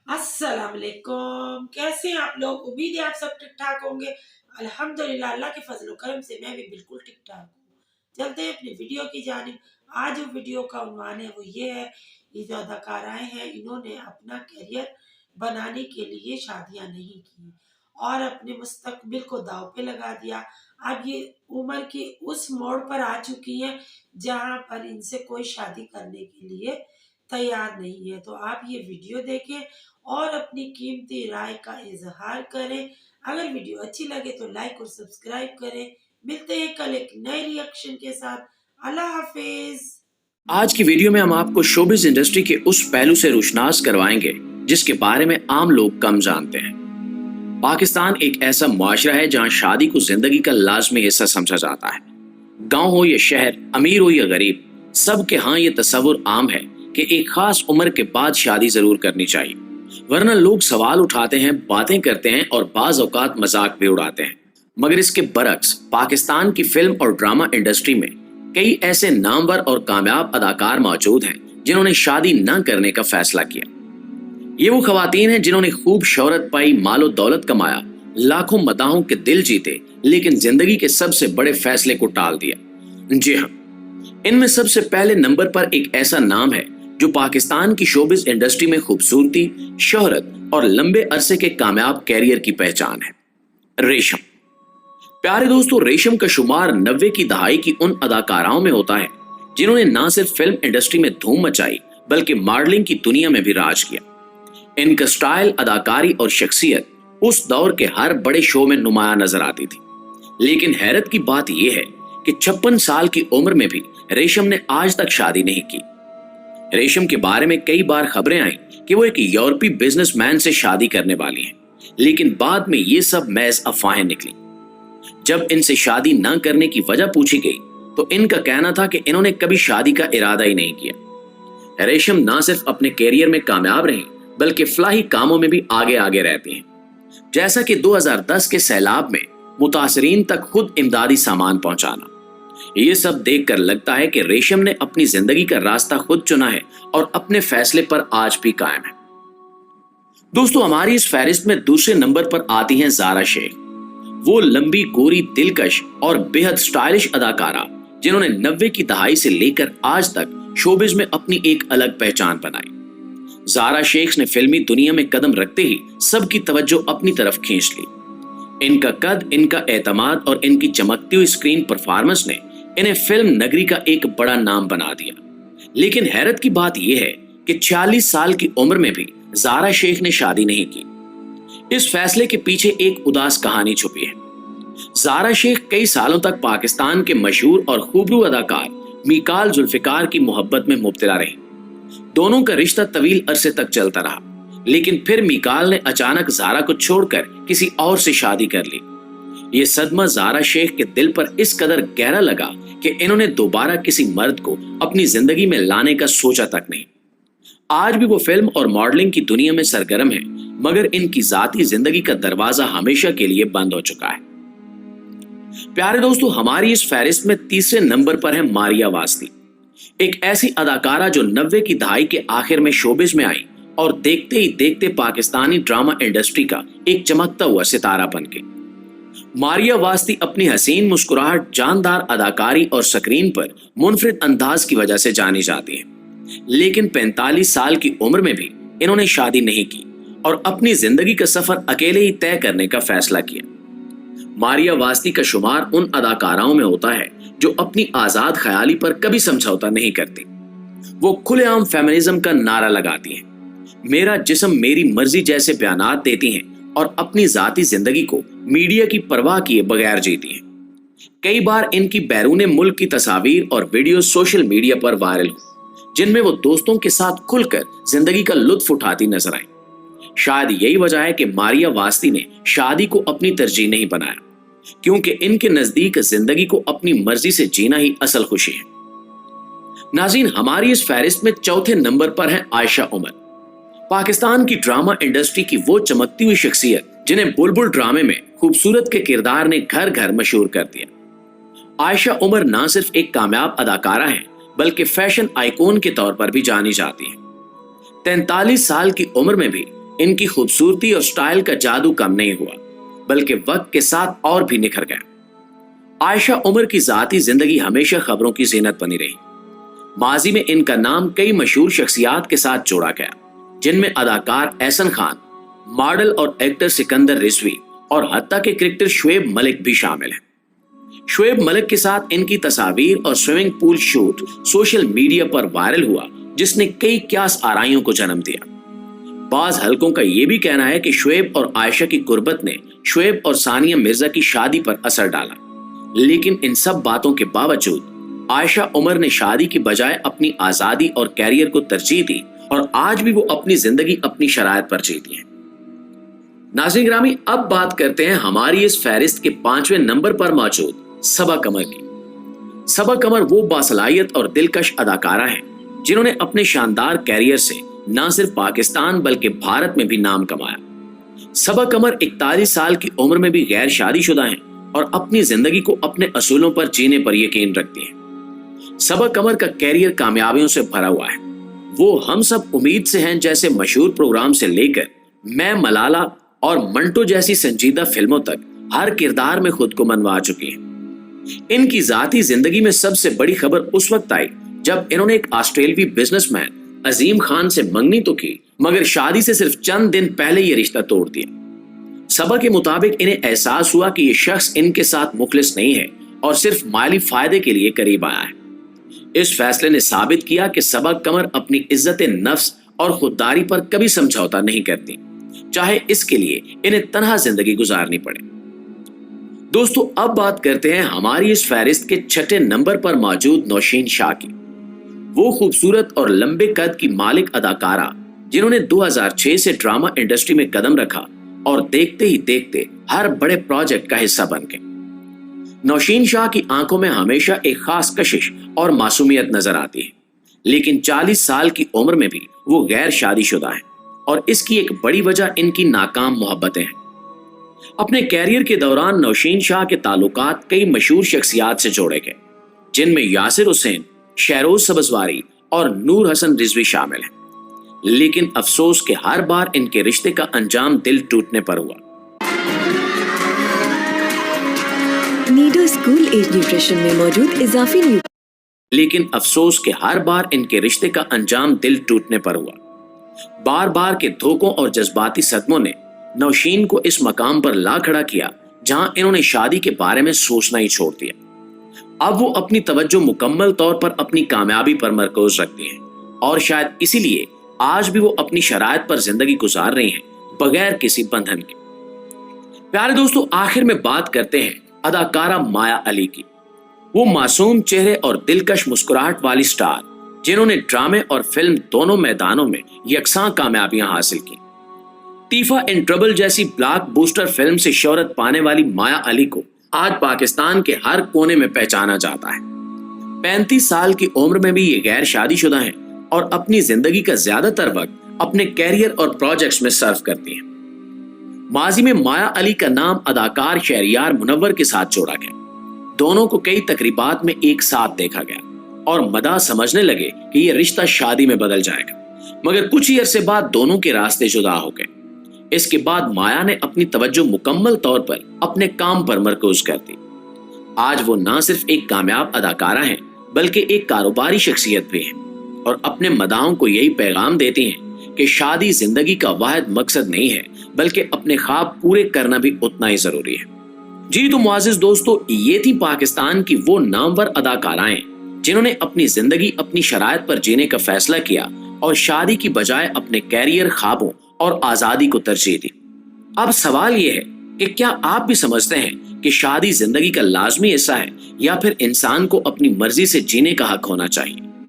अस्सलाम वालेकुम। कैसे हैं आप लोग? उम्मीद है आप सब ठीक ठाक होंगे। अल्हम्दुलिल्लाह, अल्लाह के फजल करम से मैं भी बिल्कुल ठीक ठाक हूँ। चलते हैं अपनी वीडियो की जानिब। आज जो वीडियो का उन्वान है वो ये है, ये जो अदाकाराएं हैं इन्होंने अपना करियर बनाने के लिए शादियां नहीं की और अपने मुस्तकबिल को दाव पे लगा दिया। अब ये उम्र की उस मोड़ पर आ चुकी हैं जहां पर इनसे कोई शादी करने के लिए तैयार नहीं है। तो आप ये वीडियो देखें और अपनी कीमती राय का इजहार करें। अगर वीडियो अच्छी लगे तो लाइक और सब्सक्राइब करें। मिलते हैं कल एक नए रिएक्शन के साथ। अल्लाह हाफिज। आज की वीडियो में हम आपको शोबिज इंडस्ट्री के उस पहलू से रोशनास करवाएंगे जिसके बारे में आम लोग कम जानते हैं। पाकिस्तान एक ऐसा मुआशरा है जहां शादी को जिंदगी का लाजमी हिस्सा समझा जाता है। गांव हो या शहर, अमीर हो या गरीब, सबके यहाँ ये तस्वुर आम है कि एक खास उम्र के बाद शादी जरूर करनी चाहिए, वरना लोग सवाल उठाते हैं, बातें करते हैं और बाज औकात मजाक भी उड़ाते हैं। मगर इसके बरक्स पाकिस्तान की फिल्म और ड्रामा इंडस्ट्री में कई ऐसे नामवर और कामयाब अदाकार मौजूद हैं जिन्होंने शादी न करने का फैसला किया। ये वो खवातीन हैं जिन्होंने खूब शोहरत पाई, मालो दौलत कमाया, लाखों मदाहों के दिल जीते, लेकिन जिंदगी के सबसे बड़े फैसले को टाल दिया। जी हाँ, इनमें सबसे पहले नंबर पर एक ऐसा नाम है जो पाकिस्तान की शोबिज इंडस्ट्री में खूबसूरती, शोहरत और लंबे अरसे के कामयाब कैरियर की पहचान है, रेशम। प्यारे दोस्तों, रेशम का शुमार 90 की दहाई की उन अदाकाराओं में होता है जिन्होंने न सिर्फ फिल्म इंडस्ट्री में धूम मचाई बल्कि मॉडलिंग की दुनिया में भी राज किया। इनका स्टाइल, अदाकारी और शख्सियत उस दौर के हर बड़े शो में नुमाया नजर आती थी। लेकिन हैरत की बात यह है कि 56 साल की उम्र में भी रेशम ने आज तक शादी नहीं की। रेशम के बारे में कई बार खबरें आई कि वो एक यूरोपीय बिजनेसमैन से शादी करने वाली हैं, लेकिन बाद में ये सब महज अफवाहें निकली। जब इनसे शादी न करने की वजह पूछी गई तो इनका कहना था कि इन्होंने कभी शादी का इरादा ही नहीं किया। रेशम न सिर्फ अपने कैरियर में कामयाब रही बल्कि फलाही कामों में भी आगे आगे रहती हैं, जैसा कि 2010 के सैलाब में मुतासरीन तक खुद इमदादी सामान पहुंचाना। ये सब देखकर लगता है कि रेशम ने अपनी जिंदगी का रास्ता खुद चुना है और अपने फैसले पर आज भी कायम है। दोस्तों, हमारी इस फहरिस्त में दूसरे नंबर पर आती हैं ज़ारा शेख, वो लंबी, गोरी, दिलकश और बेहद स्टाइलिश अदाकारा जिन्होंने 90 की दहाई से लेकर आज तक शोबिज में अपनी एक अलग पहचान बनाई। ज़ारा शेख ने फिल्मी दुनिया में कदम रखते ही सबकी तवज्जो अपनी तरफ खींच ली। इनका कद, इनका एतमाद और इनकी चमकती हुई स्क्रीन परफॉर्मेंस ने इन्हें फिल्म नगरी का एक बड़ा नाम बना दिया। लेकिन हैरत की बात यह है कि 46 साल की उम्र में भी ज़ारा शेख ने शादी नहीं की। इस फैसले के पीछे एक उदास कहानी छुपी है। ज़ारा शेख कई सालों तक पाकिस्तान के मशहूर और खूबरू अदाकार मीकाल जुल्फिकार की मोहब्बत में मुब्तला रही। दोनों का रिश्ता तवील अरसे तक चलता रहा, लेकिन फिर मीकाल ने अचानक ज़ारा को छोड़कर किसी और से शादी कर ली। ये सदमा ज़ारा शेख के दिल पर इस कदर गहरा लगा कि इन्होंने दोबारा किसी मर्द को अपनी जिंदगी में लाने का सोचा तक नहीं। आज भी वो फिल्म और मॉडलिंग की दुनिया में सरगर्म है, मगर इनकी जाती जिंदगी का दरवाजा हमेशा के लिए बंद हो चुका है। प्यारे दोस्तों, हमारी इस फहरिस्त में तीसरे नंबर पर है मारिया वास्ती, एक ऐसी अदाकारा जो 90 की दहाई के आखिर में शोबिज में आई और देखते ही देखते पाकिस्तानी ड्रामा इंडस्ट्री का एक चमकता हुआ सितारा बन गई। मारिया वास्ती अपनी हसीन मुस्कुराहट, जानदार अदाकारी और स्क्रीन पर मुनफरिद अंदाज की वजह से जानी जाती है। लेकिन 45 साल की उम्र में भी इन्होंने शादी नहीं की और अपनी जिंदगी का सफर अकेले ही तय करने का फैसला किया। मारिया वास्ती का शुमार उन अदाकाराओं में होता है जो अपनी आजाद ख्याली पर कभी समझौता नहीं करती। वो खुलेआम फेमिनिज्म का नारा लगाती हैं, मेरा जिस्म मेरी मर्जी जैसे बयानात देती हैं और अपनी जाती जिंदगी को मीडिया की परवाह किए बगैर जीती हैं। कई बार इनकी बैरून मुल्क की तस्वीर और वीडियो सोशल मीडिया पर वायरल हुई, जिनमें वो दोस्तों के साथ खुलकर जिंदगी का लुत्फ उठाती नजर आई। शायद यही वजह है कि मारिया वास्ती ने शादी को अपनी तरजीह नहीं बनाया, क्योंकि इनके नजदीक जिंदगी को अपनी मर्जी से जीना ही असल खुशी है। नाज़रीन, हमारी इस फहरिस्त में चौथे नंबर पर है आयशा उमर, पाकिस्तान की ड्रामा इंडस्ट्री की वो चमकती हुई शख्सियत जिन्हें बुलबुल ड्रामे में खूबसूरत के किरदार ने घर घर मशहूर कर दिया। आयशा उमर न सिर्फ एक कामयाब अदाकारा हैं बल्कि फैशन आइकॉन के तौर पर भी जानी जाती हैं। 43 साल की उम्र में भी इनकी खूबसूरती और स्टाइल का जादू कम नहीं हुआ, बल्कि वक्त के साथ और भी निखर गया। आयशा उमर की जाती जिंदगी हमेशा खबरों की जीनत बनी रही। माजी में इनका नाम कई मशहूर शख्सियात के साथ जोड़ा गया, जिनमें अदाकार एहसन खान, मॉडल और एक्टर सिकंदर रिजवी और हत्ता के क्रिकेटर शुएब मलिक भी शामिल हैं। शुएब मलिक के साथ इनकी तस्वीर और swimming pool shoot social media पर वायरल हुआ, जिसने कई क्यास आराइयों को जन्म दिया। बाज हलकों का यह भी कहना है कि शुएब और आयशा की गुर्बत ने शुएब और सानिया मिर्जा की शादी पर असर डाला, लेकिन इन सब बातों के बावजूद आयशा उमर ने शादी की बजाय अपनी आजादी और कैरियर को तरजीह दी और आज भी वो अपनी जिंदगी अपनी शरायत पर जीती है। नाज़रीन ग्रामी, अब बात करते हैं हमारी इस फहरिस्त के 5वें नंबर पर मौजूद सबा कमर की। सबा कमर वो बासलाहियत और दिलकश अदाकारा हैं जिन्होंने अपने शानदार कैरियर से न सिर्फ पाकिस्तान बल्कि भारत में भी नाम कमाया। सबा कमर 41 साल की उम्र में भी गैर शादीशुदा हैं और अपनी जिंदगी को अपने असूलों पर जीने पर यकीन रखती हैं। सबा कमर का कैरियर कामयाबियों से भरा हुआ है। वो हम सब उम्मीद से हैं जैसे मशहूर प्रोग्राम से लेकर मैं मलाला और मंटो जैसी संजीदा फिल्मों तक हर किरदार में खुद को मनवा चुकी हैं। इनकी जाती जिंदगी में सबसे बड़ी खबर उस वक्त आई जब इन्होंने एक ऑस्ट्रेलियाई बिजनेसमैन अजीम खान से मंगनी तो की, मगर शादी से सिर्फ चंद दिन पहले ये रिश्ता तोड़ दिया। सबा के मुताबिक इन्हें एहसास हुआ कि ये शख्स इनके साथ मुखलिस नहीं है और सिर्फ माली फायदे के लिए करीब आया है। इस फैसले ने साबित किया कि सबा कमर अपनी इज्जत नफ्स और खुददारी पर कभी समझौता नहीं करती, चाहे इसके लिए इन्हें तन्हा जिंदगी गुजारनी पड़े। दोस्तों, अब बात करते हैं हमारी इस फहरिस्त के 6ठे नंबर पर मौजूद नौशीन शाह की। वो खूबसूरत और लंबे कद की मालिक अदाकारा जिन्होंने 2006 से ड्रामा इंडस्ट्री में कदम रखा और देखते ही देखते हर बड़े प्रोजेक्ट का हिस्सा बन गए। नौशीन शाह की आंखों में हमेशा एक खास कशिश और मासूमियत नजर आती है, लेकिन 40 साल की उम्र में भी वो गैर शादीशुदा है और इसकी एक बड़ी वजह इनकी नाकाम मोहब्बतें हैं। अपने कैरियर के दौरान नौशीन शाह के ताल्लुकात कई मशहूर शख्सियात से जोड़े गए, जिनमें यासिर हुसैन, शहरोज सबजवारी और नूर हसन रिजवी शामिल हैं। लेकिन अफसोस के हर बार इनके रिश्ते का अंजाम दिल टूटने पर हुआ। नीडो स्कूल एज न्यूट्रिशन में मौजूद इजाफी लेकिन अफसोस के हर बार इनके रिश्ते का अंजाम दिल टूटने पर हुआ। बार बार के धोखों और जज्बाती सदमों ने नौशीन को इस मकाम पर ला खड़ा किया जहां इन्होंने शादी के बारे में सोचना ही छोड़ दिया। अब वो अपनी तवज्जो मुकम्मल तौर पर अपनी कामयाबी पर मरकूज रखती हैं और शायद इसीलिए आज भी वो अपनी शरायत पर जिंदगी गुजार रही हैं बगैर किसी बंधन के। प्यारे दोस्तों, आखिर में बात करते हैं अदाकारा माया अली की। वो मासूम चेहरे और दिलकश मुस्कुराहट वाली स्टार जिन्होंने ड्रामे और फिल्म दोनों मैदानों में यकसां कामयाबियां हासिल की। तीफा इन ट्रबल जैसी ब्लॉकबस्टर फिल्म से शोहरत पाने वाली माया अली को आज पाकिस्तान के हर कोने में पहचाना जाता है। 35 साल की उम्र में भी ये गैर शादीशुदा हैं और अपनी जिंदगी का ज्यादातर वक्त अपने कैरियर और प्रोजेक्ट्स में सर्व करती हैं। माजी में माया अली का नाम अदाकार शहरियार मुनव्वर के साथ जोड़ा गया। दोनों को कई तकरीबात में एक साथ देखा गया और मदा समझने लगे कि यह रिश्ता शादी में बदल जाएगा, मगर कुछ ही अरसे बाद दोनों के रास्ते जुदा हो गए। इसके बाद माया ने अपनी तवज्जो मुकम्मल तौर पर अपने काम पर मरकूज कर दी। आज वो न सिर्फ एक कामयाब अदाकारा हैं बल्कि एक कारोबारी शख्सियत भी हैं और अपने मदाहों को यही पैगाम देती हैं कि शादी जिंदगी का वाहिद मकसद नहीं है बल्कि अपने ख्वाब पूरे करना भी उतना ही जरूरी है। जी तो मुआज़िज़ दोस्तों, ये थी पाकिस्तान की वो नामवर अदाकाराएं जिन्होंने अपनी जिंदगी अपनी शरायत पर जीने का फैसला किया और शादी की बजाय अपने कैरियर, ख्वाबों और आजादी को तरजीह दी। अब सवाल यह है कि क्या आप भी समझते हैं कि शादी जिंदगी का लाजमी हिस्सा है या फिर इंसान को अपनी मर्जी से जीने का हक होना चाहिए?